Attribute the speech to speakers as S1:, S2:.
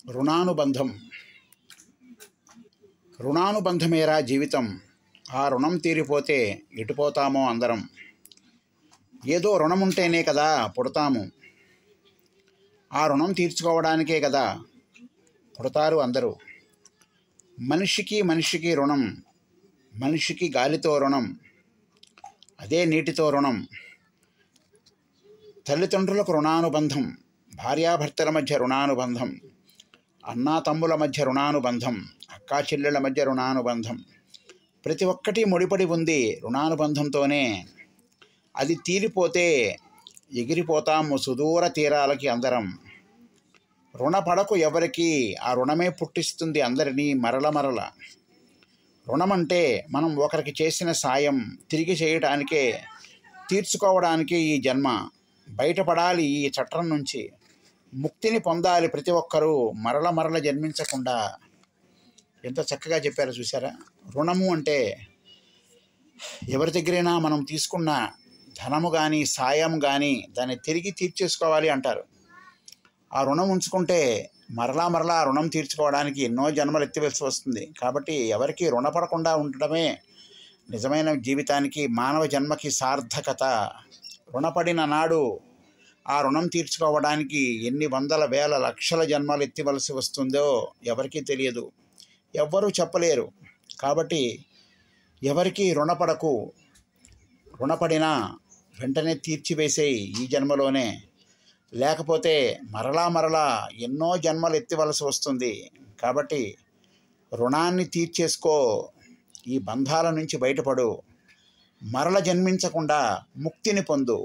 S1: రుణానుబంధం. రుణానుబంధమేరా జీవితం. ఆ రుణం తీరిపోతే ఎటుపోతామో అందరం. ఏదో రుణం ఉంటేనే కదా పుడతాము. ఆ రుణం తీర్చుకోవడానికే కదా పుడతారు అందరూ. మనిషికి మనిషికి రుణం. మనిషికి గాలితో రుణం, అదే నీటితో రుణం. తల్లిదండ్రులకు రుణానుబంధం, భార్యాభర్తల మధ్య రుణానుబంధం, అన్నా తమ్ముల మధ్య రుణానుబంధం, అక్కా చెల్లెళ్ళ మధ్య రుణానుబంధం. ప్రతి ఒక్కటి ముడిపడి ఉంది రుణానుబంధంతోనే. అది తీరిపోతే ఎగిరిపోతాము సుదూర తీరాలకి అందరం. రుణపడకు ఎవరికి, ఆ రుణమే పుట్టిస్తుంది అందరినీ మరల. రుణమంటే మనం ఒకరికి చేసిన సాయం తిరిగి చేయడానికే, తీర్చుకోవడానికే ఈ జన్మ. బయటపడాలి ఈ చట్రం నుంచి, ముక్తిని పొందాలి ప్రతి ఒక్కరూ మరల జన్మించకుండా. ఎంత చక్కగా చెప్పారో చూసారా. రుణము అంటే ఎవరి దగ్గరైనా మనం తీసుకున్న ధనము కానీ సాయం కానీ దాన్ని తిరిగి తీర్చేసుకోవాలి అంటారు. ఆ రుణం ఉంచుకుంటే మరలా ఆ రుణం తీర్చుకోవడానికి ఎన్నో జన్మలు ఎత్తివలసి వస్తుంది. కాబట్టి ఎవరికి రుణపడకుండా ఉండడమే నిజమైన జీవితానికి, మానవ జన్మకి సార్థకత. రుణపడిన నాడు ఆ రుణం తీర్చుకోవడానికి ఎన్ని వందల వేల లక్షల జన్మలు ఎత్తివలసి వస్తుందో ఎవరికీ తెలియదు, ఎవ్వరూ చెప్పలేరు. కాబట్టి ఎవరికి రుణపడకు. రుణపడినా వెంటనే తీర్చివేసేయి ఈ జన్మలోనే. లేకపోతే మరలా ఎన్నో జన్మలు ఎత్తివలసి వస్తుంది. కాబట్టి రుణాన్ని తీర్చేసుకో, ఈ బంధాల నుంచి బయటపడు, మరల జన్మించకుండా ముక్తిని పొందు.